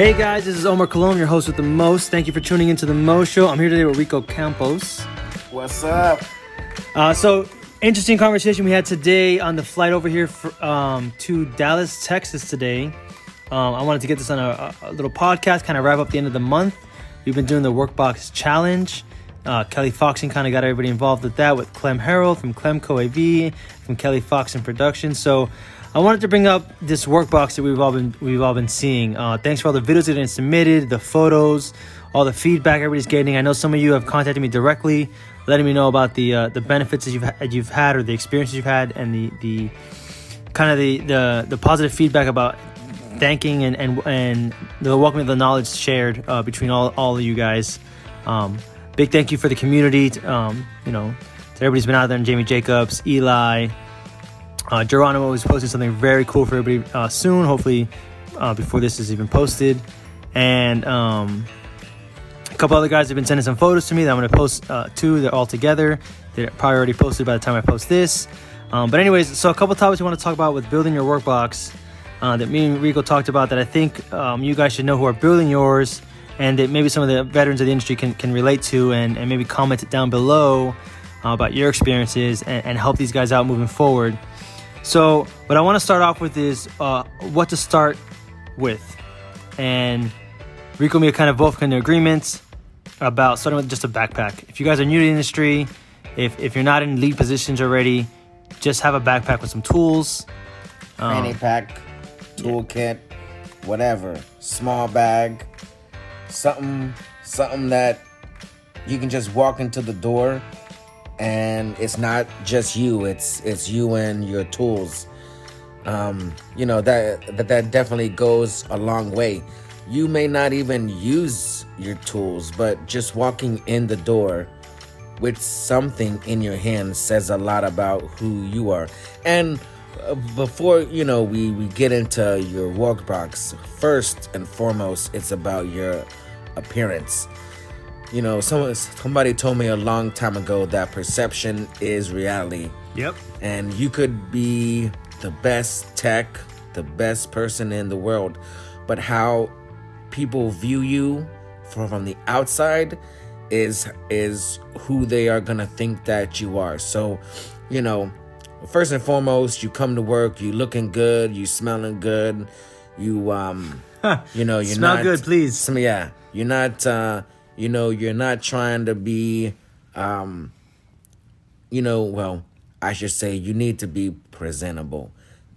Hey guys, this is Omar Colon, your host with the most. Thank you for tuning into the Mo Show. I'm here today with Rico Campos. What's up? So interesting conversation we had today on the flight over here to Dallas, Texas today. I wanted to get this on a little podcast, kind of wrap up the end of the month. We've been doing the WorkBox Challenge. Kelly Foxing kind of got everybody involved with that, with Clem Harold from Clemco AV, from Kelly Foxing Production. So I wanted to bring up this workbox that we've all been seeing. Thanks for all the videos that have been submitted, the photos, all the feedback everybody's getting. I know some of you have contacted me directly, letting me know about the benefits that you've had, or the experiences you've had, and the kind of the positive feedback about thanking and the welcoming of the knowledge shared between all of you guys. Big thank you for the community. To everybody's been out there, and Jamie Jacobs, Eli. Geronimo is posting something very cool for everybody soon, hopefully before this is even posted. And a couple other guys have been sending some photos to me that I'm going to post too. They're all together. They're probably already posted by the time I post this. But anyways, so a couple topics we want to talk about with building your workbox that me and Rico talked about that I think you guys should know who are building yours, and that maybe some of the veterans of the industry can relate to, and maybe comment it down below about your experiences and help these guys out moving forward. So what I want to start off with is what to start with. And Rico and me are kind of both in agreement about starting with just a backpack. If you guys are new to the industry, if you're not in lead positions already, just have a backpack with some tools. Fanny pack, toolkit, whatever. Small bag. Something that you can just walk into the door, and it's not just you, it's you and your tools. That definitely goes a long way. You may not even use your tools, but just walking in the door with something in your hand says a lot about who you are. And before we get into your workbox, first and foremost, it's about your appearance. Somebody told me a long time ago that perception is reality. Yep. And you could be the best tech, the best person in the world, but how people view you from the outside is who they are gonna think that you are. So, first and foremost, you come to work, you looking good, you smelling good, you you're smell not good, please. Yeah, you're not you're not trying to be, I should say you need to be presentable.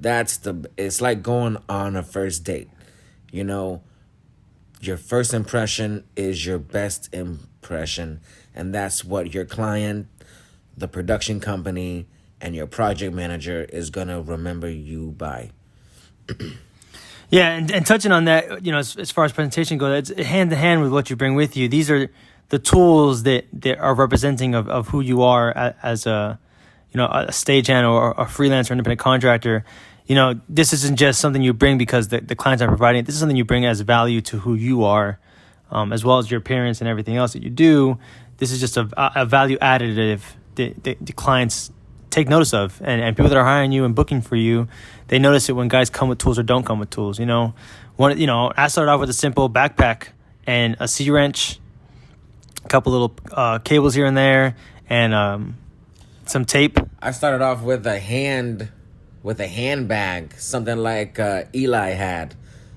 It's like going on a first date. Your first impression is your best impression, and that's what your client, the production company, and your project manager is going to remember you by. Yeah, and touching on that, as far as presentation goes, it's hand in hand with what you bring with you. These are the tools that are representing of who you are as a stagehand or a freelancer, independent contractor. This isn't just something you bring because the clients are providing it. This is something you bring as value to who you are, as well as your appearance and everything else that you do. This is just a value additive that the clients take notice of, and people that are hiring you and booking for you, they notice it when guys come with tools or don't come with tools. I started off with a simple backpack and a C-wrench, a couple little cables here and there, and some tape. I started off with a handbag, something like Eli had,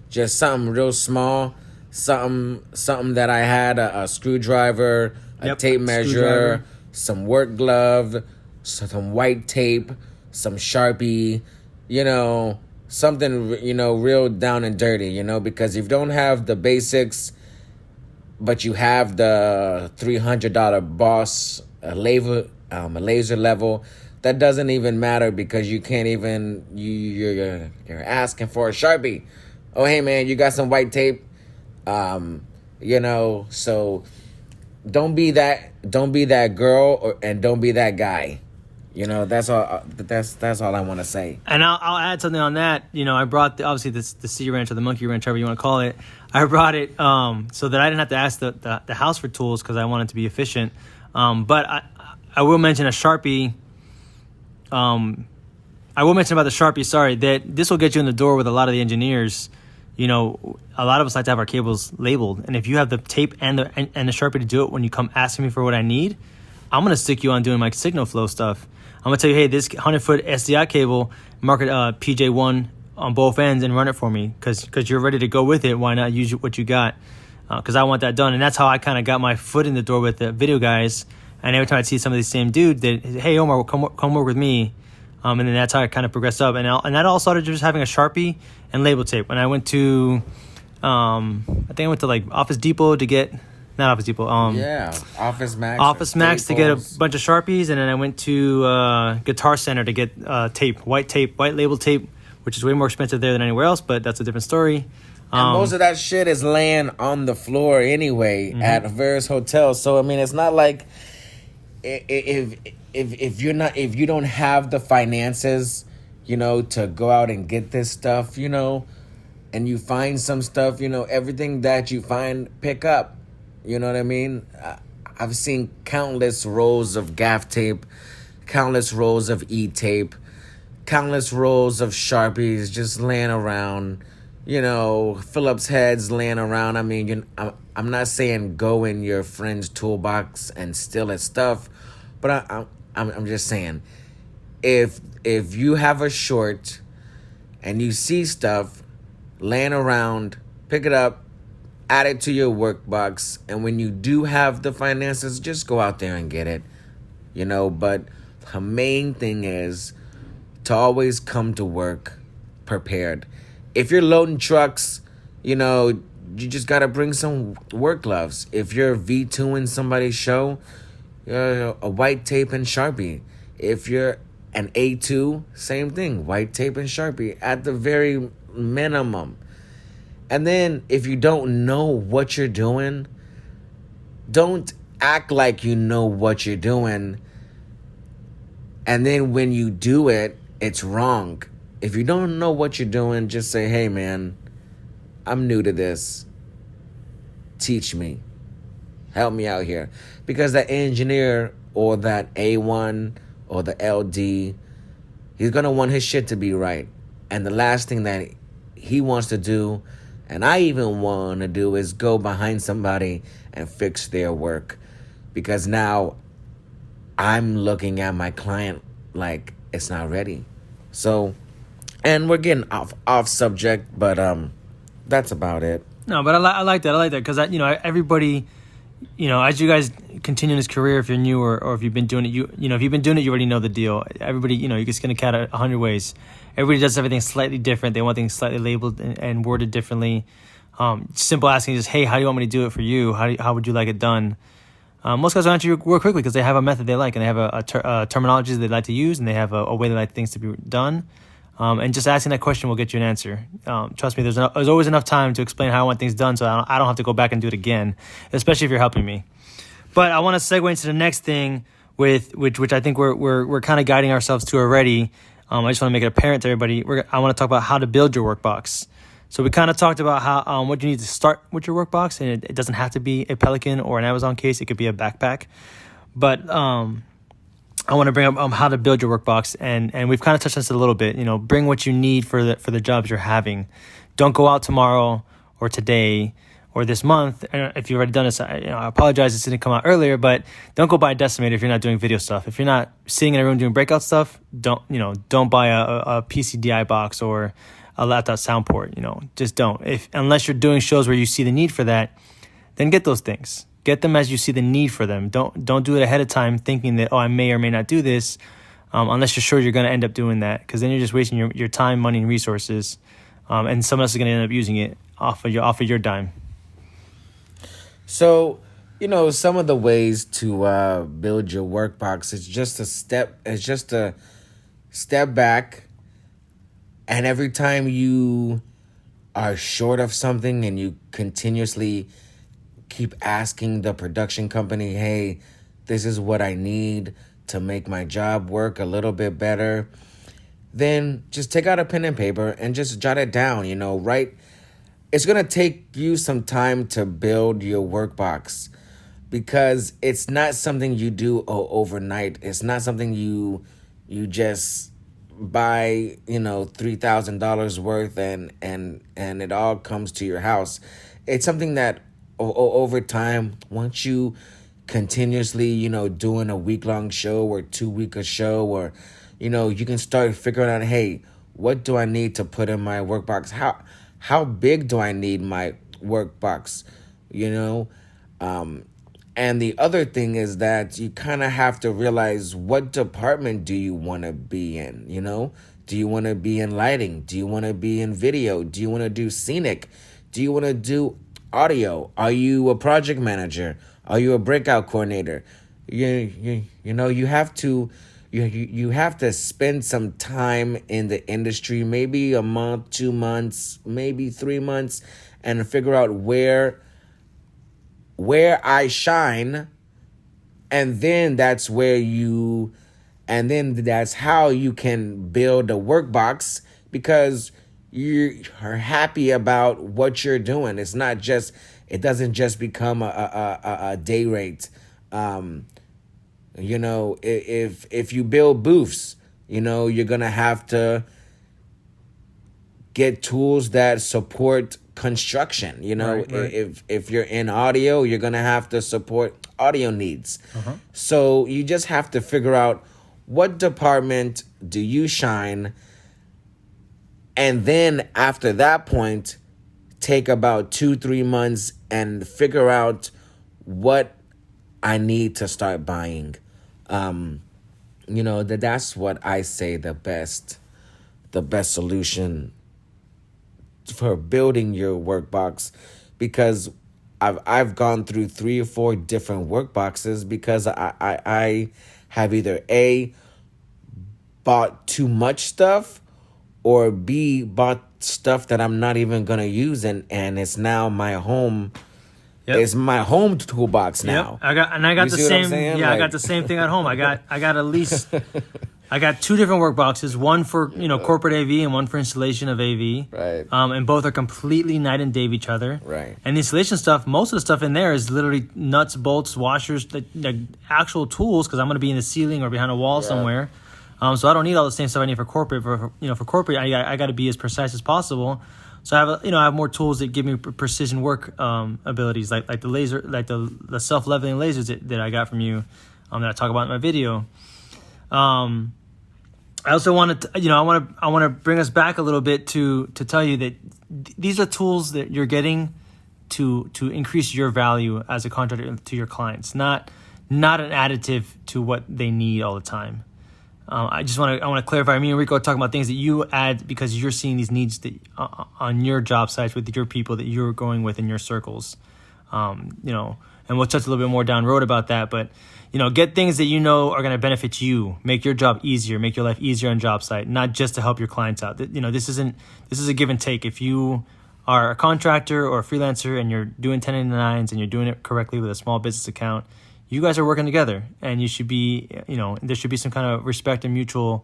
just something real small, something that I had a screwdriver, a tape measure, some work glove, some white tape, some Sharpie, something, real down and dirty, because if you don't have the basics, but you have the $300 Boss a laser level, that doesn't even matter, because you can't even, you're asking for a Sharpie. Oh, hey man, you got some white tape? So don't be that girl and don't be that guy. That's all. That's all I want to say. And I'll add something on that. I brought the C wrench or the monkey wrench, however you want to call it. I brought it so that I didn't have to ask the house for tools, because I wanted to be efficient. But I will mention a Sharpie. I will mention about the Sharpie. Sorry, that this will get you in the door with a lot of the engineers. a lot of us like to have our cables labeled. And if you have the tape and the Sharpie to do it when you come asking me for what I need, I'm going to stick you on doing my signal flow stuff. I'm going to tell you, hey, this 100-foot SDI cable, mark it PJ1 on both ends and run it for me because you're ready to go with it. Why not use what you got? Because I want that done. And that's how I kind of got my foot in the door with the video guys. And every time I see some of these same dudes, that, hey, Omar, come work with me. And then that's how I kind of progressed up. And that all started just having a Sharpie and label tape. When I went to, I think I went to like Office Depot to get, not Office Depot. Office Max. Office Max to get a bunch of Sharpies. And then I went to Guitar Center to get white label tape, which is way more expensive there than anywhere else, but that's a different story. And most of that shit is laying on the floor anyway at various hotels. So I mean, it's not like if you don't have the finances, to go out and get this stuff, and you find some stuff, everything that you find, pick up. You know what I mean? I've seen countless rolls of gaff tape, countless rolls of E-tape, countless rolls of Sharpies just laying around, Phillips heads laying around. I mean, I'm not saying go in your friend's toolbox and steal his stuff, but I'm just saying, if you have a short and you see stuff laying around, pick it up, add it to your workbox, and when you do have the finances, just go out there and get it, But the main thing is to always come to work prepared. If you're loading trucks, you just got to bring some work gloves. If you're V2ing somebody's show, a white tape and Sharpie. If you're an A2, same thing, white tape and Sharpie at the very minimum. And then if you don't know what you're doing, don't act like you know what you're doing. And then when you do it, it's wrong. If you don't know what you're doing, just say, hey, man, I'm new to this. Teach me. Help me out here. Because that engineer or that A1 or the LD, he's going to want his shit to be right. And the last thing that he wants to do, and I even want to do, is go behind somebody and fix their work. Because now I'm looking at my client like it's not ready. So, and we're getting off subject, but that's about it. No, but I like that because everybody, as you guys continue in this career, if you're new or if you've been doing it, if you've been doing it, you already know the deal. Everybody, you can skin a cat 100 ways. Everybody does everything slightly different. They want things slightly labeled and worded differently. Simple asking is, hey, how do you want me to do it for you? How would you like it done? Most guys will answer your work quickly because they have a method they like and they have a terminology they like to use and they have a way they like things to be done. And just asking that question will get you an answer. Trust me, there's always enough time to explain how I want things done, so I don't have to go back and do it again, especially if you're helping me. But I want to segue into the next thing which I think we're kind of guiding ourselves to already. I just want to make it apparent to everybody. I want to talk about how to build your workbox. So we kind of talked about how what you need to start with your workbox, and it doesn't have to be a Pelican or an Amazon case. It could be a backpack. But I want to bring up how to build your workbox, and we've kind of touched on this a little bit. Bring what you need for the jobs you're having. Don't go out tomorrow or today or this month. If you've already done this, I apologize this didn't come out earlier, but don't go buy a Decimator if you're not doing video stuff. If you're not sitting in a room doing breakout stuff, don't buy a PCDI box or a laptop sound port. Just don't. Unless you're doing shows where you see the need for that, then get those things. Get them as you see the need for them. Don't do it ahead of time thinking that, I may or may not do this, unless you're sure you're going to end up doing that, because then you're just wasting your time, money, and resources, and someone else is going to end up using it off of your dime. So, some of the ways to build your workbox is just a step back, and every time you are short of something and you continuously keep asking the production company, hey, this is what I need to make my job work a little bit better, then just take out a pen and paper and just jot it down, write. It's going to take you some time to build your workbox because it's not something you do overnight. It's not something you just buy, $3,000 worth and it all comes to your house. It's something that over time, once you continuously, doing a week-long show or 2-week a show, or, you can start figuring out, hey, what do I need to put in my workbox? How big do I need my workbox? And the other thing is that you kind of have to realize, what department do you want to be in? Do you want to be in lighting? Do you want to be in video? Do you want to do scenic? Do you want to do audio? Are you a project manager? Are you a breakout coordinator? You have to you have to spend some time in the industry, maybe a month, 2 months, maybe 3 months, and figure out where I shine, and then that's how you can build a workbox, because you are happy about what you're doing. It doesn't just become a day rate. If you build booths, you're gonna have to get tools that support construction. Right. If you're in audio, you're gonna have to support audio needs. So you just have to figure out, what department do you shine, and then after that point, take about 2-3 months and figure out what I need to start buying. That's what I say the best solution for building your workbox, because I've gone through 3 or 4 different workboxes, because I have either A, bought too much stuff, or B, bought stuff that I'm not even gonna use, and it's now my home. Yep. It's my home toolbox now. Yep. I got the same. Yeah, I got the same thing at home. I got at least. I got 2 different workboxes. One for corporate AV, and one for installation of AV. Right. And both are completely night and day of each other. Right. And the installation stuff, most of the stuff in there is literally nuts, bolts, washers, the actual tools, because I'm going to be in the ceiling or behind a wall somewhere. So I don't need all the same stuff I need for corporate. For corporate, I got to be as precise as possible. So I have more tools that give me precision work abilities, like the laser, like the self-leveling lasers that I got from you, that I talk about in my video. I also wanted to, I want to bring us back a little bit to tell you that these are tools that you're getting to increase your value as a contractor to your clients, not an additive to what they need all the time. I want to clarify. Me and Rico are talking about things that you add because you're seeing these needs that, on your job sites with your people that you're going with in your circles. And we'll touch a little bit more down the road about that. But get things that are going to benefit you, make your job easier, make your life easier on job site, not just to help your clients out. This is a give and take. If you are a contractor or a freelancer and you're doing 1099s and you're doing it correctly with a small business account, you guys are working together, and you should be, there should be some kind of respect and mutual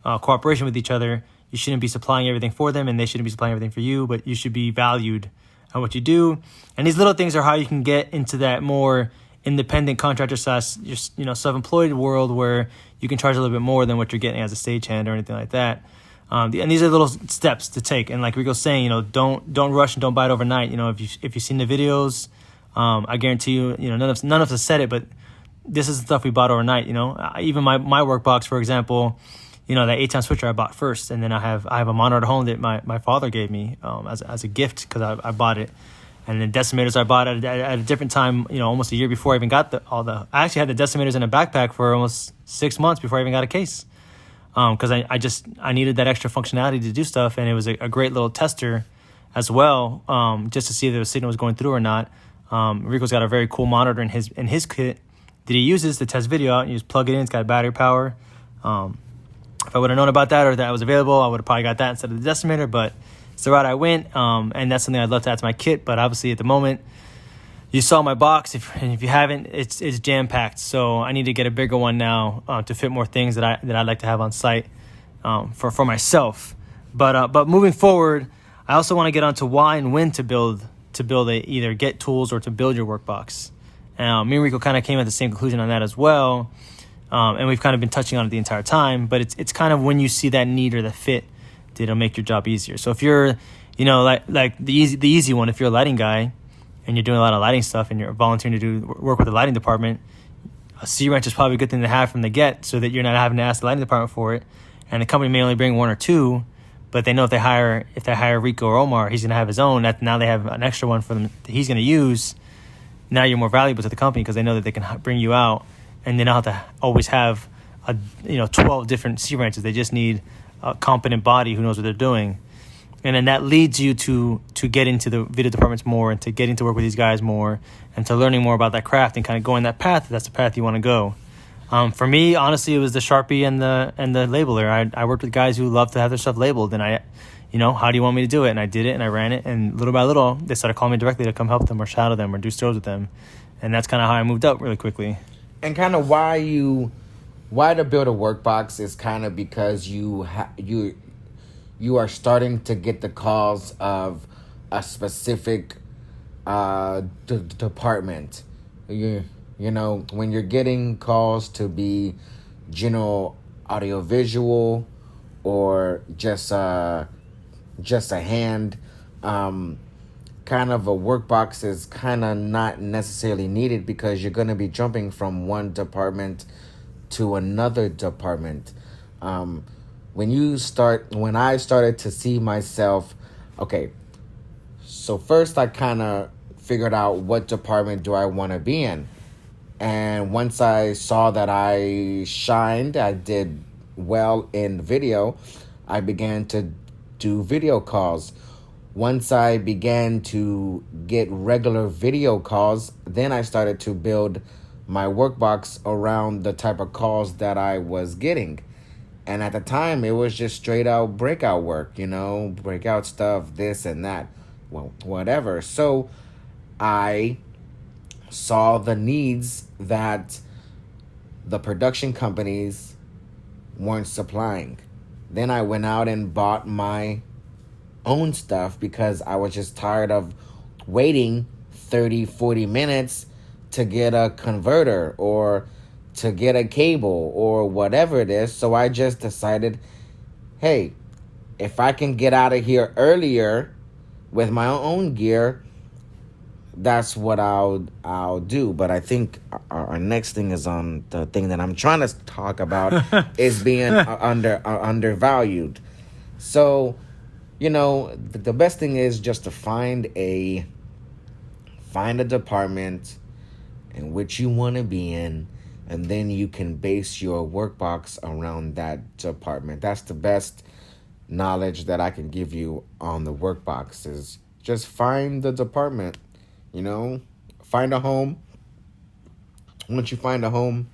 cooperation with each other. You shouldn't be supplying everything for them, and they shouldn't be supplying everything for you, but you should be valued at what you do. And these little things are how you can get into that more independent contractor / self-employed world where you can charge a little bit more than what you're getting as a stagehand or anything like that. And these are little steps to take. And like Rico's saying, don't rush and don't buy it overnight. If you've seen the videos, I guarantee you, none of us have said it, but this is the stuff we bought overnight. Even my workbox, for example, that 8-time switcher I bought first, and then I have a monitor at home that my father gave me as a gift because I bought it, and then decimators I bought at a different time, almost a year before I even got I actually had the decimators in a backpack for almost 6 months before I even got a case, because I needed that extra functionality to do stuff, and it was a great little tester as well, just to see if the signal was going through or not. Rico's got a very cool monitor in his kit that he uses to test video out. You just plug it in. It's got battery power. If I would have known about that or that was available, I would have probably got that instead of the decimator. But it's the route I went, and that's something I'd love to add to my kit. But obviously, at the moment, you saw my box. If you haven't, it's jam packed. So I need to get a bigger one now to fit more things that I'd like to have on site for myself. But moving forward, I also want to get onto why and when to build either get tools or to build your workbox. Me and Rico kind of came at the same conclusion on that as well. And we've kind of been touching on it the entire time, but it's kind of when you see that need or the fit, it'll make your job easier. So if you're, like the easy one, if you're a lighting guy and you're doing a lot of lighting stuff and you're volunteering to do work with the lighting department, a C-wrench is probably a good thing to have from the get, so that you're not having to ask the lighting department for it. And the company may only bring one or two, but they know if they hire Rico or Omar, he's going to have his own. That now they have an extra one for them that he's going to use. Now you're more valuable to the company because they know that they can bring you out, and they don't have to always have 12 different C-wrenches. They just need a competent body who knows what they're doing. And then that leads you to get into the video departments more, and to getting to work with these guys more, and to learning more about that craft and kind of going that path if that's the path you want to go. For me, honestly, it was the Sharpie and the labeler. I worked with guys who love to have their stuff labeled, and how do you want me to do it? And I did it, and I ran it, and little by little, they started calling me directly to come help them or shadow them or do shows with them. And that's kind of how I moved up really quickly. And kind of why to build a workbox is kind of because you are starting to get the calls of a specific department. When you're getting calls to be general audiovisual or just a hand, kind of a workbox is kind of not necessarily needed, because you're going to be jumping from one department to another department. When I started to see myself, okay, so first I kind of figured out what department do I want to be in. And once I saw that I shined, I did well in video, I began to do video calls. Once I began to get regular video calls, then I started to build my workbox around the type of calls that I was getting. And at the time, it was just straight out breakout work, breakout stuff, this and that, well, whatever. So I saw the needs that the production companies weren't supplying. Then I went out and bought my own stuff, because I was just tired of waiting 30-40 minutes to get a converter or to get a cable or whatever it is. So I just decided, hey, if I can get out of here earlier with my own gear, that's what I'll do. But I think our next thing is on the thing that I'm trying to talk about is being undervalued. So, the best thing is just to find a department in which you want to be in, and then you can base your workbox around that department. That's the best knowledge that I can give you on the workbox, is just find the department. Find a home. Once you find a home,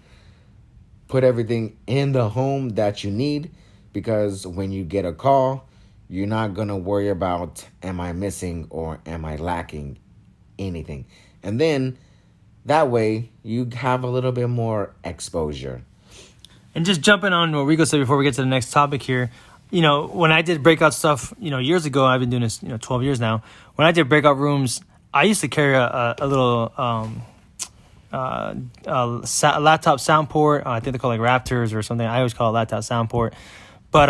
put everything in the home that you need, because when you get a call, you're not going to worry about, am I missing or am I lacking anything? And then that way you have a little bit more exposure. And just jumping on what Rico said before we get to the next topic here, when I did breakout stuff, years ago, I've been doing this, 12 years now. When I did breakout rooms, I used to carry a little laptop sound port. I think they call it Raptors or something. I always call it laptop sound port. But,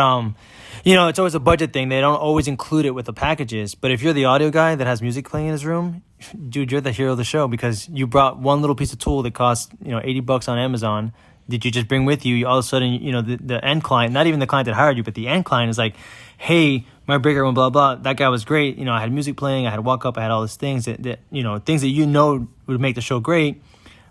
it's always a budget thing. They don't always include it with the packages. But if you're the audio guy that has music playing in his room, dude, you're the hero of the show, because you brought one little piece of tool that costs, $80 on Amazon. Did you just bring with you? All of a sudden, the end client, not even the client that hired you, but the end client is like, hey, my breaker room, blah, blah, that guy was great. I had music playing, I had walk up, I had all these things that things that would make the show great.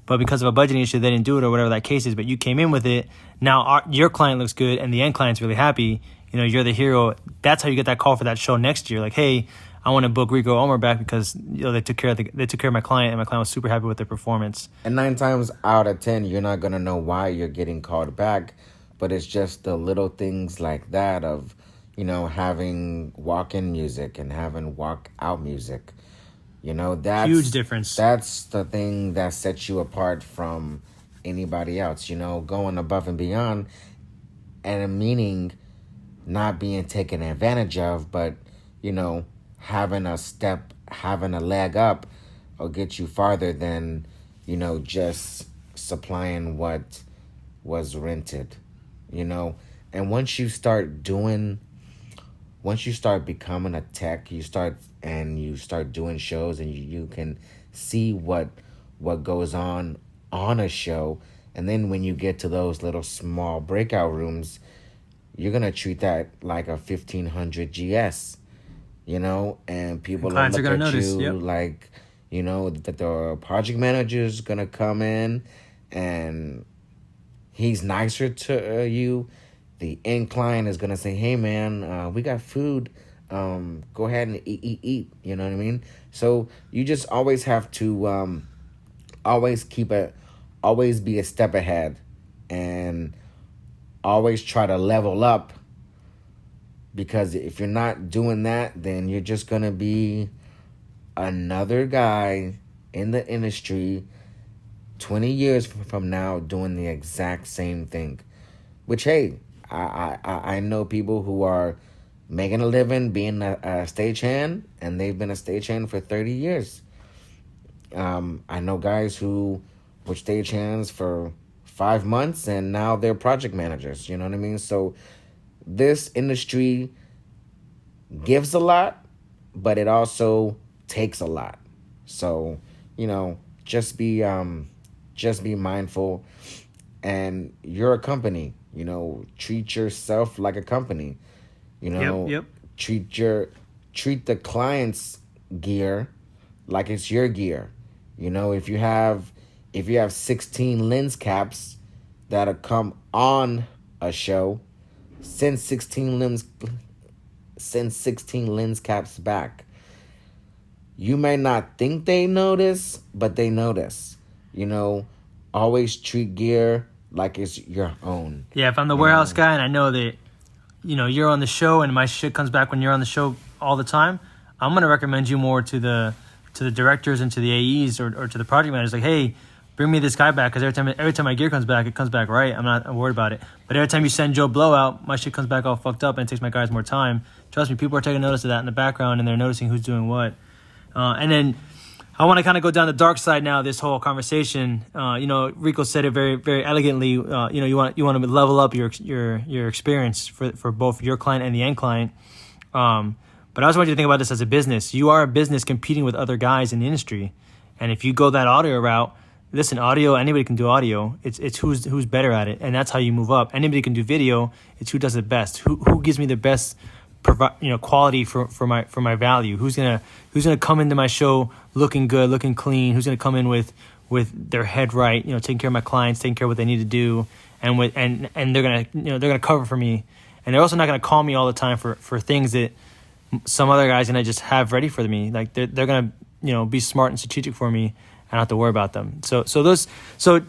But because of a budgeting issue, they didn't do it or whatever that case is. But you came in with it. Now your client looks good and the end client's really happy. You're the hero. That's how you get that call for that show next year. Like, hey, I want to book Rico Omar back because they took care of my client, and my client was super happy with their performance. And 9 times out of 10, you're not gonna know why you're getting called back, but it's just the little things like that of, having walk-in music and having walk-out music. That's huge difference. That's the thing that sets you apart from anybody else. Going above and beyond, and meaning not being taken advantage of, but having a leg up will get you farther than just supplying what was rented, you know. And once you start becoming a tech, you start doing shows, and you can see what goes on a show. And then when you get to those little small breakout rooms, you're gonna treat that like a 1500 GS, you know, and people will clients look are gonna at notice, you yep. like, you know, that the project manager's gonna come in and he's nicer to you. The end client is gonna say, "Hey, man, we got food. Go ahead and eat." You know what I mean? So you just always have to always always be a step ahead, and always try to level up. Because if you're not doing that, then you're just gonna be another guy in the industry 20 years from now doing the exact same thing. Which, hey, I know people who are making a living being a stagehand, and they've been a stagehand for 30 years. I know guys who were stagehands for 5 months, and now they're project managers. You know what I mean? So this industry gives a lot, but it also takes a lot. So, you know, just be mindful. And you're a company, you know, treat yourself like a company. You know, Yep. treat the client's gear like it's your gear. You know, if you have 16 lens caps that'll come on a show, send 16 lens caps back. You may not think they notice, but they notice. You know, always treat gear like it's your own. Yeah, if I'm the warehouse guy and I know that, you know, you're on the show and my shit comes back when you're on the show all the time, I'm going to recommend you more to the directors and to the AEs or to the project managers. Like, hey, bring me this guy back, because every time my gear comes back, it comes back right. I'm not worried about it. But every time you send Joe Blow out, my shit comes back all fucked up, and it takes my guys more time. Trust me, people are taking notice of that in the background, and they're noticing who's doing what. And then I want to kind of go down the dark side now of this whole conversation. You know, Rico said it very, very elegantly. You know, you want to level up your experience for both your client and the end client. But I also want you to think about this as a business. You are a business competing with other guys in the industry, and if you go that audio route, listen, audio, anybody can do audio. It's who's better at it, and that's how you move up. Anybody can do video. It's who does it best. Who gives me the best quality for my value. Who's gonna come into my show looking good, looking clean? Who's gonna come in with their head right? You know, taking care of my clients, taking care of what they need to do, and they're gonna cover for me, and they're also not gonna call me all the time for things that some other guys gonna just have ready for me. Like they're gonna be smart and strategic for me. I don't have to worry about them. So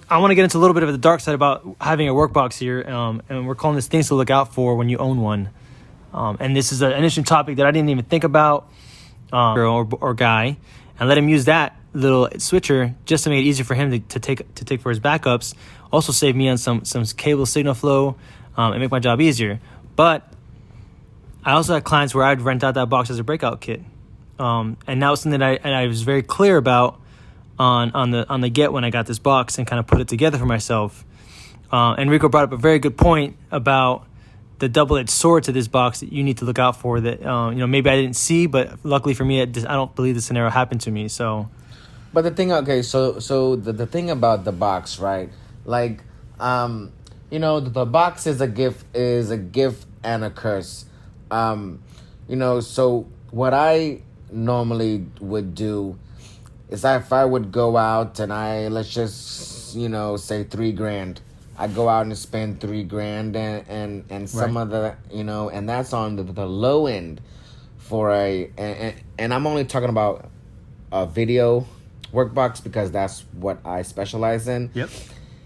I want to get into a little bit of the dark side about having a WorkBox here, and we're calling this things to look out for when you own one. And this is an interesting topic that I didn't even think about, girl or guy, and let him use that little switcher just to make it easier for him to take for his backups. Also save me on some cable signal flow, and make my job easier. But I also had clients where I'd rent out that box as a breakout kit, and that was something that I was very clear about on the get when I got this box and kind of put it together for myself. And Rico brought up a very good point about the double-edged sword to this box that you need to look out for, that maybe I didn't see, but luckily for me, I don't believe the scenario happened to me. So, but the thing, okay, so the thing about the box, right? Like, the box is a gift and a curse. So what I normally would do is if I would go out and let's just say $3,000. I go out and spend $3,000 and some of the and that's on the low end for and I'm only talking about a video workbox because that's what I specialize in. Yep,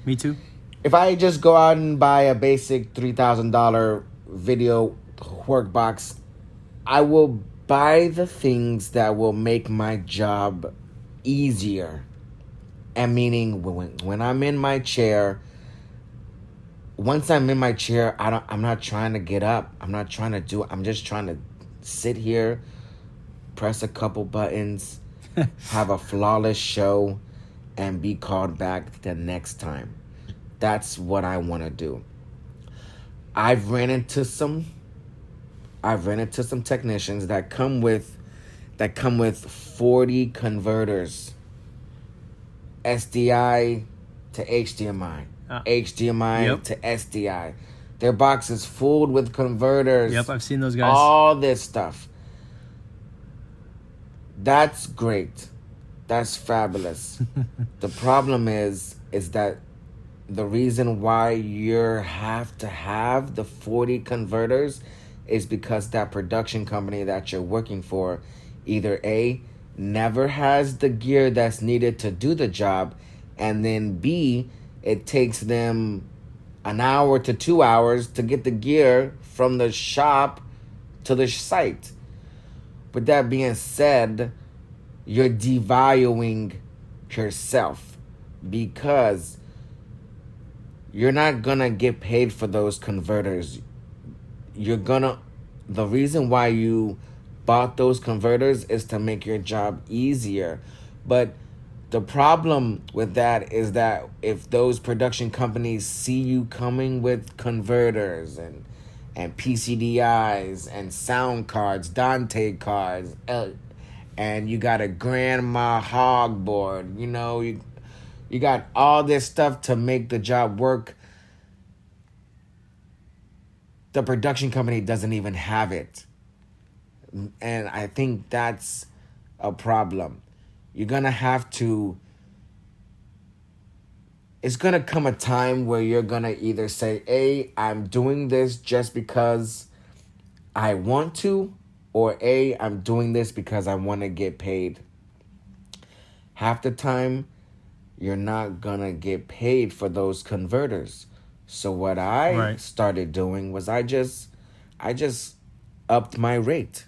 me too. If I just go out and buy a basic $3,000 video workbox, I will buy the things that will make my job easier. And meaning when I'm in my chair, once I'm in my chair, I'm not trying to get up. I'm not trying to do it. I'm just trying to sit here, press a couple buttons, have a flawless show, and be called back the next time. That's what I want to do. I've ran into some technicians that come with 40 converters. SDI to HDMI. HDMI Yep. to SDI. Their box is full with converters. Yep, I've seen those guys. All this stuff. That's great. That's fabulous. The problem is that the reason why you have to have the 40 converters is because that production company that you're working for either A, never has the gear that's needed to do the job, and then B, it takes them an hour to 2 hours to get the gear from the shop to the site. With that being said, you're devaluing yourself because you're not gonna get paid for those converters. The reason why you bought those converters is to make your job easier. But the problem with that is that if those production companies see you coming with converters and PCDIs and sound cards, Dante cards, and you got a grandma hog board, you got all this stuff to make the job work, the production company doesn't even have it. And I think that's a problem. You're going to have to... It's going to come a time where you're going to either say, A, I'm doing this just because I want to, or A, I'm doing this because I want to get paid. Half the time, you're not going to get paid for those converters. So what I started doing was I just upped my rate.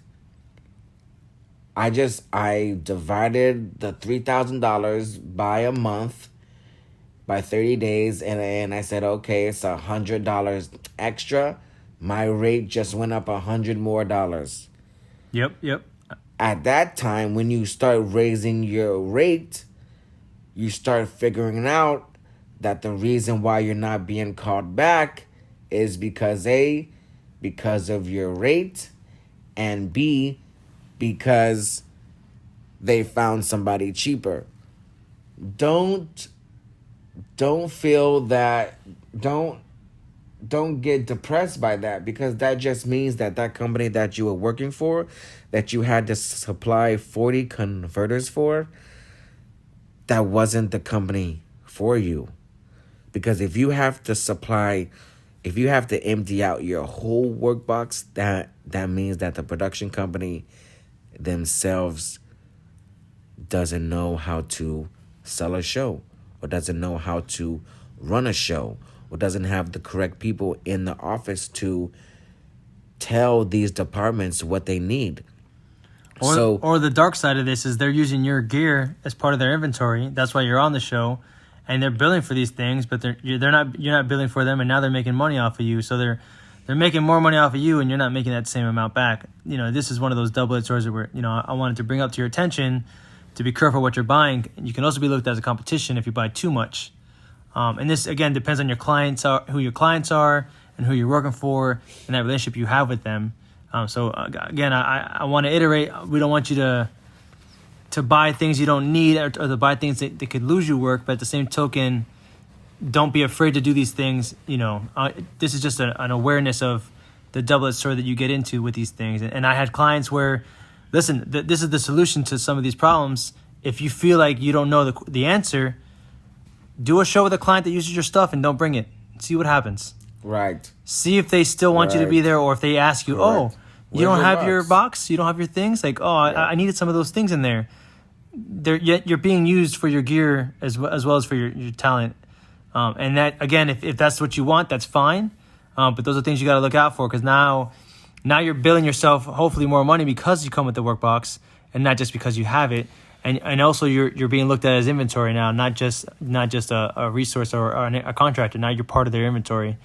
I divided the $3,000 by a month, by 30 days, and I said, okay, it's $100 extra. My rate just went up $100 more. Yep. At that time, when you start raising your rate, you start figuring out that the reason why you're not being called back is because A, because of your rate, and B, because they found somebody cheaper. Don't feel that, don't get depressed by that, because that just means that company that you were working for, that you had to supply 40 converters for, that wasn't the company for you. Because if you have to empty out your whole workbox, that means that the production company themselves doesn't know how to sell a show, or doesn't know how to run a show, or doesn't have the correct people in the office to tell these departments what they need. Or the dark side of this is they're using your gear as part of their inventory. That's why you're on the show, and they're billing for these things, but you're not billing for them, and now they're making money off of you. So they're making more money off of you, and you're not making that same amount back. This is one of those double-edged swords where I wanted to bring up to your attention to be careful what you're buying. You can also be looked at as a competition if you buy too much. And this again depends on who your clients are, and who you're working for, and that relationship you have with them. So again, I want to iterate. We don't want you to buy things you don't need, or to buy things that could lose you work. But at the same token, don't be afraid to do these things. This is just an awareness of the double-edged sword that you get into with these things. And I had clients where, listen, this is the solution to some of these problems. If you feel like you don't know the answer, do a show with a client that uses your stuff and don't bring it. See what happens. Right. See if they still want you to be there, or if they ask you, Correct. You don't have your box? You don't have your things? Like, I needed some of those things in there. Yet you're being used for your gear as well as for your talent. And that, again, if that's what you want, that's fine. But those are things you got to look out for, because now you're billing yourself hopefully more money because you come with the workbox, and not just because you have it. And also you're being looked at as inventory now, not just a resource or a contractor. Now you're part of their inventory.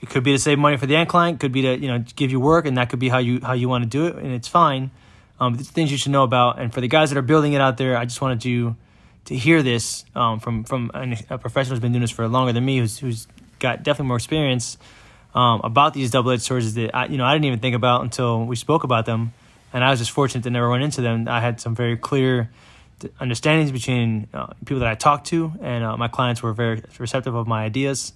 It could be to save money for the end client, could be to give you work, and that could be how you want to do it, and it's fine. It's things you should know about. And for the guys that are building it out there, I just wanted you to hear this from a professional who's been doing this for longer than me, who's got definitely more experience about these double-edged swords that I didn't even think about until we spoke about them, and I was just fortunate to never run into them. I had some very clear understandings between people that I talked to, and my clients were very receptive of my ideas,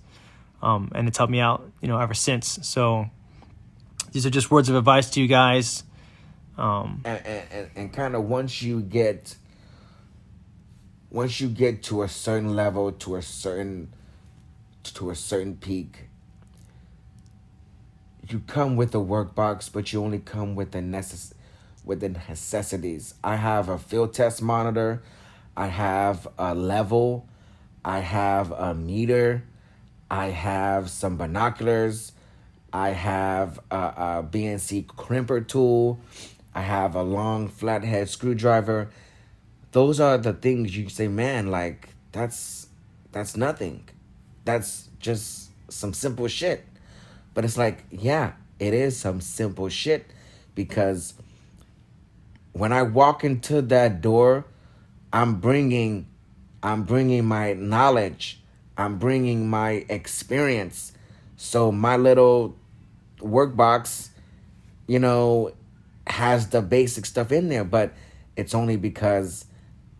and it's helped me out, ever since. So these are just words of advice to you guys. And kind of once you get to a certain level, to a certain peak, you come with a workbox, but you only come with the necessities. I have a field test monitor, I have a level, I have a meter, I have some binoculars, I have a BNC crimper tool, I have a long flathead screwdriver. Those are the things you say, man, like, that's nothing. That's just some simple shit. But it's like, yeah, it is some simple shit, because when I walk into that door, I'm bringing my knowledge, I'm bringing my experience. So my little workbox, has the basic stuff in there, but it's only because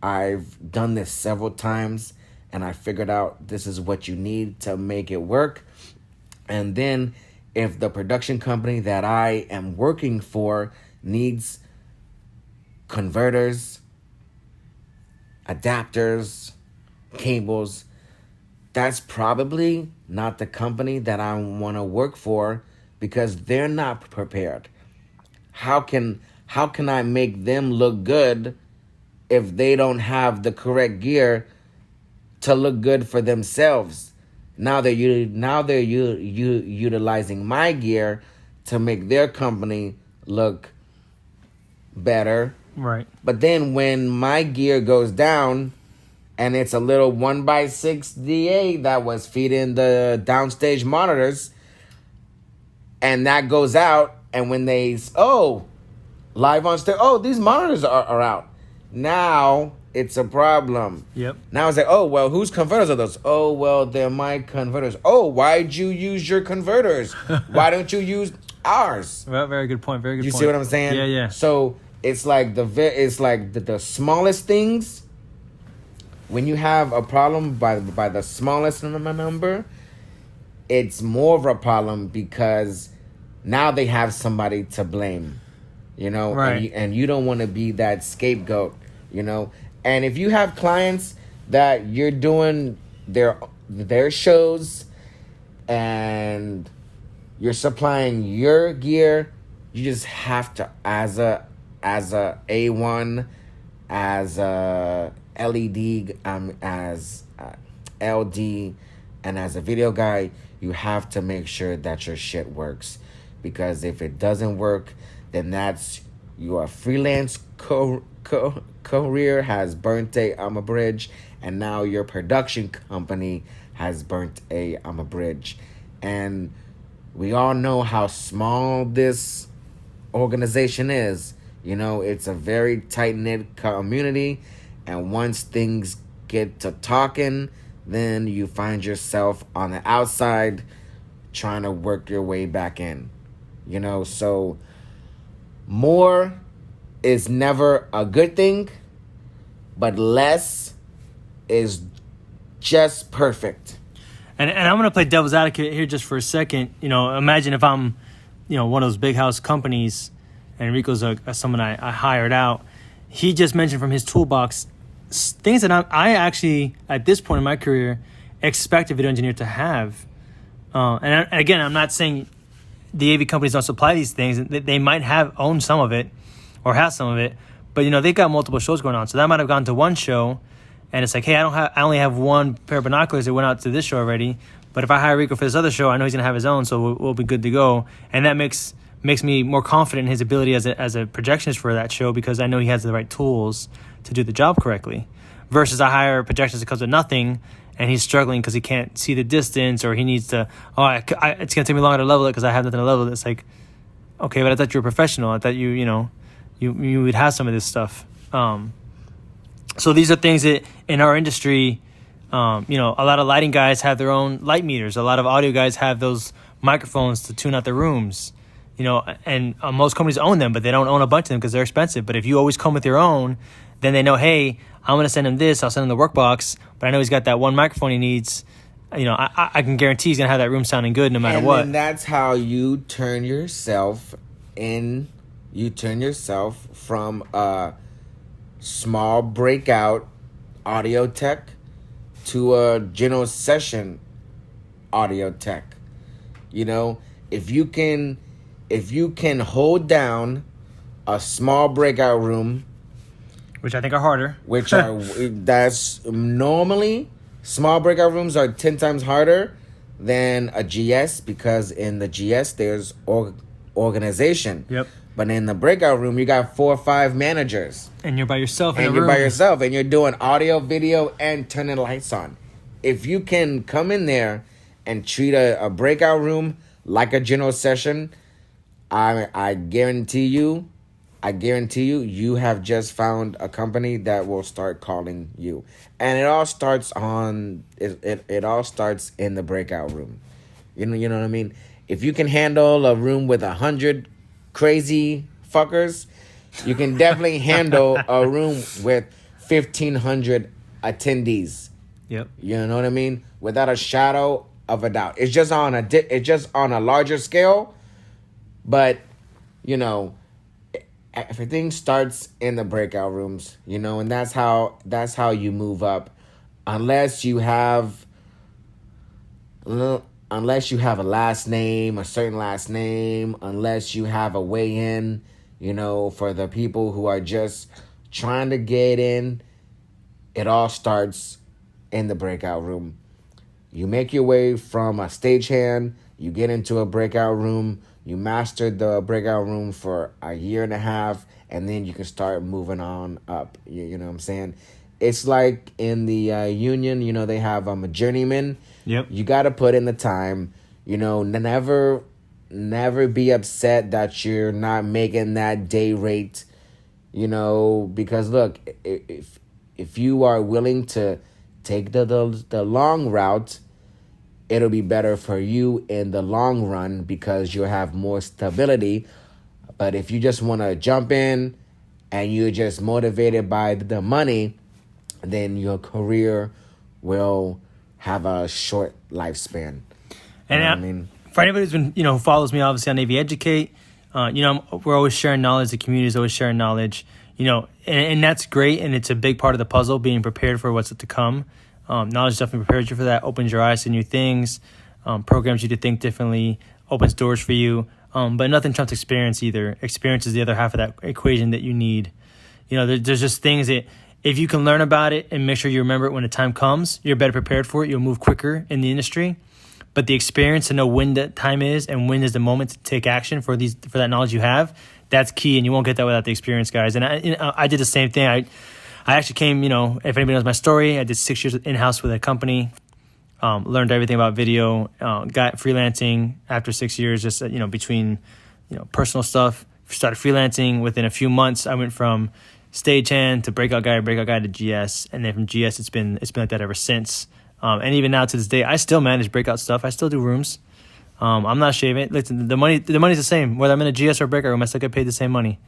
I've done this several times and I figured out this is what you need to make it work. And then if the production company that I am working for needs converters, adapters, cables, that's probably not the company that I want to work for, because they're not prepared. How can I make them look good if they don't have the correct gear to look good for themselves? Now they're utilizing my gear to make their company look better. Right. But then when my gear goes down and it's a little 1x6 DA that was feeding the downstage monitors, and that goes out, and when they, live on stage, these monitors are out. Now it's a problem. Yep. Now it's like, whose converters are those? They're my converters. Why'd you use your converters? Why don't you use ours? Well, very good point. Very good point. You see what I'm saying? Yeah. So it's like the smallest things. When you have a problem by the smallest number, it's more of a problem because now they have somebody to blame, Right. and you don't want to be that scapegoat, And if you have clients that you're doing their shows and you're supplying your gear, you just have to, as a A1, as a LED, as LD, and as a video guy, you have to make sure that your shit works. Because if it doesn't work, then that's your freelance career has burnt a bridge, and now your production company has burnt a bridge. And we all know how small this organization is. It's a very tight-knit community, and once things get to talking, then you find yourself on the outside trying to work your way back in. So more is never a good thing, but less is just perfect. And I'm going to play devil's advocate here just for a second. Imagine if I'm, one of those big house companies, and Rico's someone I hired out. He just mentioned from his toolbox things that I actually, at this point in my career, expect a video engineer to have. And again, I'm not saying the AV companies don't supply these things. They might own some of it or have some of it, but they've got multiple shows going on. So that might have gone to one show, and it's like, hey, I only have one pair of binoculars that went out to this show already. But if I hire Rico for this other show, I know he's gonna have his own, so we'll be good to go. And that makes me more confident in his ability as a projectionist for that show, because I know he has the right tools to do the job correctly. Versus I hire a projectionist that comes with nothing, and he's struggling because he can't see the distance, or he needs to, it's going to take me longer to level it because I have nothing to level it. It's like, okay, but I thought you were a professional. I thought you would have some of this stuff. So these are things that in our industry, a lot of lighting guys have their own light meters. A lot of audio guys have those microphones to tune out their rooms. And most companies own them, but they don't own a bunch of them because they're expensive. But if you always come with your own, then they know, hey, I'm going to send him this. I'll send him the WorkBox, but I know he's got that one microphone he needs. I can guarantee he's going to have that room sounding good no matter what. And that's how you turn yourself in. You turn yourself from a small breakout audio tech to a general session audio tech. If you can hold down a small breakout room, which I think are harder, that's normally small breakout rooms are 10 times harder than a GS, because in the GS there's organization. Yep. But in the breakout room, you got 4 or 5 managers. And you're by yourself and you're doing audio, video, and turning lights on. If you can come in there and treat a breakout room like a general session, I guarantee you, you have just found a company that will start calling you. And it all starts it all starts in the breakout room. You know what I mean? If you can handle a room with 100 crazy fuckers, you can definitely handle a room with 1,500 attendees. Yep. You know what I mean? Without a shadow of a doubt. It's just on a larger scale, but everything starts in the breakout rooms, and that's how you move up. Unless you have a last name, a certain last name, unless you have a way in, for the people who are just trying to get in, it all starts in the breakout room. You make your way from a stagehand, you get into a breakout room, you master the breakout room for a year and a half, and then you can start moving on up. You know what I'm saying? It's like in the union, they have a journeyman. Yep. You got to put in the time. Never be upset that you're not making that day rate. Because look, if you are willing to take the long route, it'll be better for you in the long run because you'll have more stability. But if you just want to jump in and you're just motivated by the money, then your career will have a short lifespan. And for anybody who's been, who follows me obviously on AV Educate, we're always sharing knowledge. The community is always sharing knowledge, and that's great. And it's a big part of the puzzle, being prepared for what's to come. Knowledge definitely prepares you for that, opens your eyes to new things, programs you to think differently, opens doors for you. But nothing trumps experience either. Experience is the other half of that equation that you need. There's just things that if you can learn about it and make sure you remember it when the time comes, you're better prepared for it. You'll move quicker in the industry. But the experience to know when that time is and when is the moment to take action for that knowledge you have, that's key. And you won't get that without the experience, guys. And I did the same thing. I actually came, if anybody knows my story, I did 6 years in-house with a company, learned everything about video, got freelancing after 6 years, just, between, personal stuff, started freelancing. Within a few months, I went from stagehand to breakout guy to GS. And then from GS, it's been like that ever since. And even now to this day, I still manage breakout stuff. I still do rooms. I'm not shaving. Listen, the money's the same. Whether I'm in a GS or a breakout room, I still get paid the same money.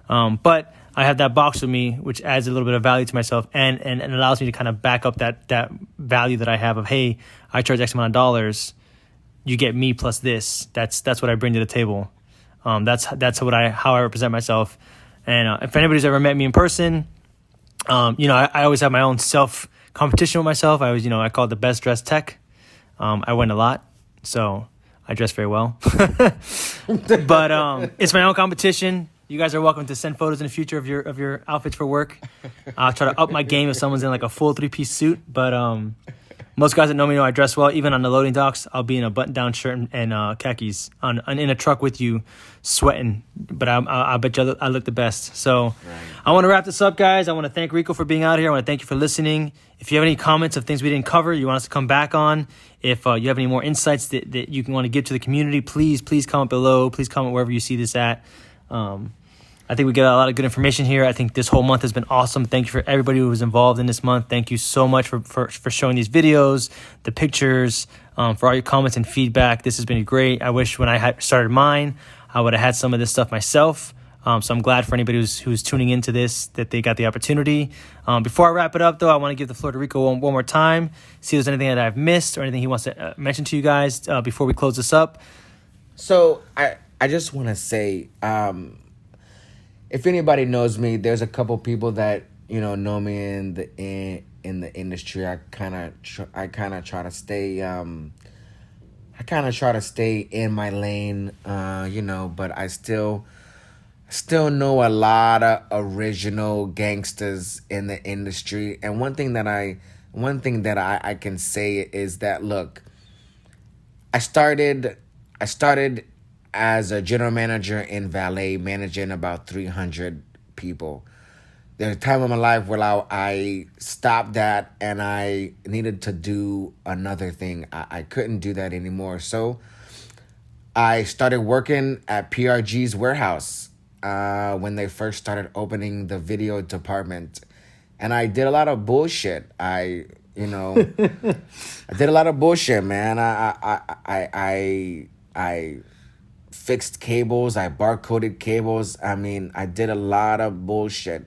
But I have that box with me, which adds a little bit of value to myself and allows me to kind of back up that value that I have of, hey, I charge X amount of dollars. You get me plus this. That's what I bring to the table. That's how I represent myself. And if anybody's ever met me in person, I always have my own self competition with myself. I call it the best dressed tech. I win a lot, so I dress very well. But it's my own competition. You guys are welcome to send photos in the future of your outfits for work. I'll try to up my game if someone's in like a full 3-piece suit. But most guys that know me know I dress well. Even on the loading docks, I'll be in a button-down shirt and khakis in a truck with you, sweating. But I bet you I look the best. So right. I want to wrap this up, guys. I want to thank Rico for being out here. I want to thank you for listening. If you have any comments of things we didn't cover, you want us to come back on, if you have any more insights that you want to give to the community, please comment below. Please comment wherever you see this at. I think we get a lot of good information here. I think this whole month has been awesome. Thank you for everybody who was involved in this month. Thank you so much for showing these videos, the pictures, for all your comments and feedback. This has been great. I wish when I had started mine, I would have had some of this stuff myself. So I'm glad for anybody who's tuning into this that they got the opportunity. Before I wrap it up, though, I want to give the floor to Rico one more time, see if there's anything that I've missed or anything he wants to mention to you guys before we close this up. So I just want to say, if anybody knows me, there's a couple people that know me in the industry. I kind of try to stay in my lane, but I still know a lot of original gangsters in the industry. And one thing that I can say is that, look, I started as a general manager in valet, managing about 300 people. There was a time in my life where I stopped that and I needed to do another thing. I couldn't do that anymore. So I started working at PRG's warehouse when they first started opening the video department. And I did a lot of bullshit. I did a lot of bullshit, man. I fixed cables. I barcoded cables. I mean, I did a lot of bullshit.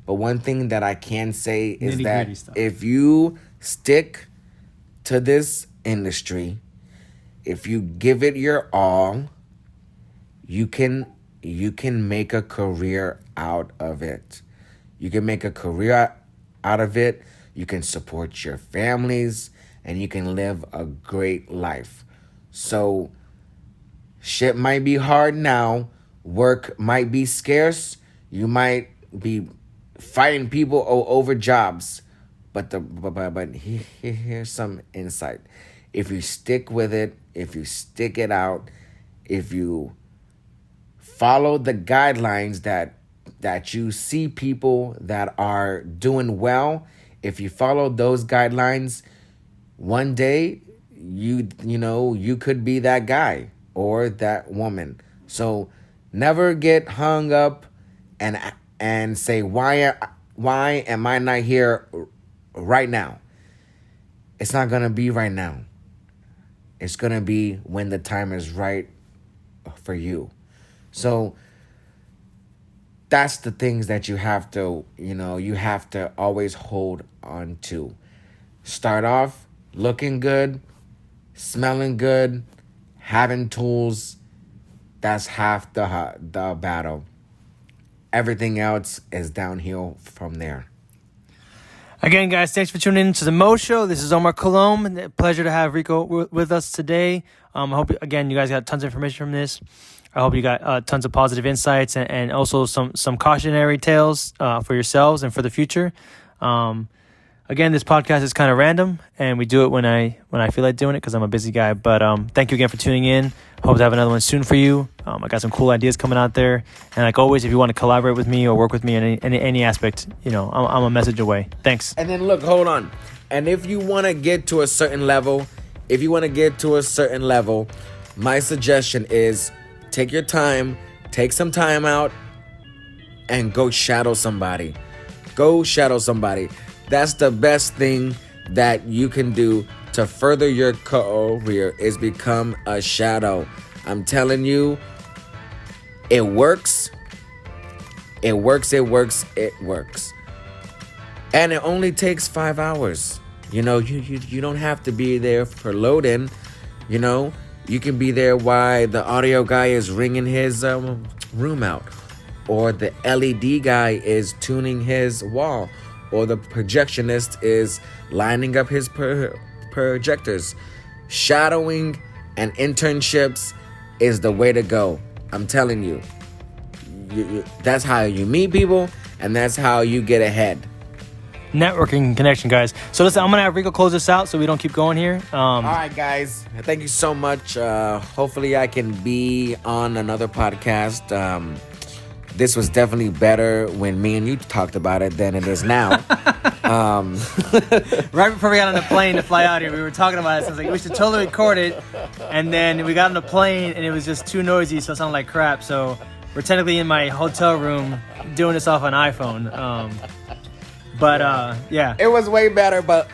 But one thing that I can say is that stuff. If you stick to this industry, if you give it your all, you can make a career out of it. You can make a career out of it. You can support your families, and you can live a great life. So shit might be hard now. Work might be scarce. You might be fighting people over jobs. But here's some insight. If you stick with it, if you stick it out, if you follow the guidelines that you see people that are doing well, if you follow those guidelines, one day you could be that guy or that woman. So never get hung up and say, why am I not here right now? It's not gonna be right now. It's gonna be when the time is right for you. So that's the things that you have to always hold on to. Start off looking good, smelling good, having tools. That's half the battle. Everything else is downhill from there. Again, guys, thanks for tuning in to the Mo Show. This is Omar Colom. Pleasure to have Rico with us today. I hope, again, you guys got tons of information from this. I hope you got tons of positive insights and also some cautionary tales for yourselves and for the future. Again, this podcast is kind of random, and we do it when I feel like doing it because I'm a busy guy. But thank you again for tuning in. Hope to have another one soon for you. I got some cool ideas coming out there. And like always, if you want to collaborate with me or work with me in any aspect, I'm a message away. Thanks. And then look, hold on. And if you want to get to a certain level, my suggestion is take your time, take some time out, and go shadow somebody. That's the best thing that you can do to further your career is become a shadow. I'm telling you, it works. It works. And it only takes 5 hours. You don't have to be there for load-in. You can be there while the audio guy is ringing his room out, or the LED guy is tuning his wall, or the projectionist is lining up his projectors. Shadowing and internships is the way to go. I'm telling you. That's how you meet people, and that's how you get ahead. Networking and connection, guys. So listen, I'm going to have Rico close this out so we don't keep going here. All right, guys. Thank you so much. Hopefully I can be on another podcast. This was definitely better when me and you talked about it than it is now. Right before we got on the plane to fly out here, we were talking about it. So I was like, we should totally record it. And then we got on the plane, and it was just too noisy, so it sounded like crap. So we're technically in my hotel room doing this off an iPhone. But yeah, it was way better. But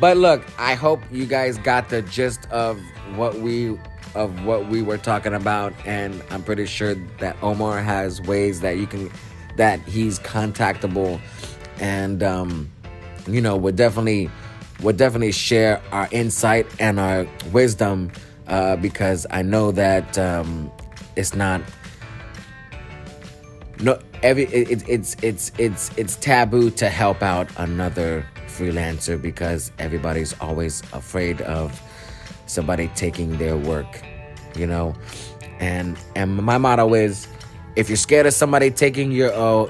look, I hope you guys got the gist of what we were talking about, and I'm pretty sure that Omar has ways that he's contactable, and we'll definitely share our insight and our wisdom, because I know that it's not it's taboo to help out another freelancer, because everybody's always afraid of somebody taking their work, and my motto is, if you're scared of somebody taking your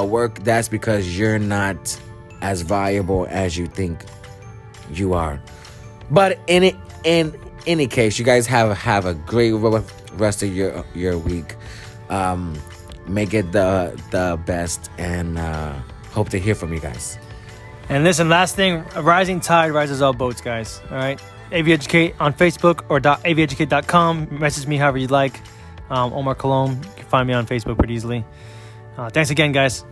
work, that's because you're not as valuable as you think you are. But in any case, you guys have a great rest of your week. Make it the best, and hope to hear from you guys. and listen, last thing, a rising tide rises all boats, guys. All right, AV Educate on Facebook or aveducate.com. Message me however you'd like. Omar Colom. You can find me on Facebook pretty easily. Thanks again, guys.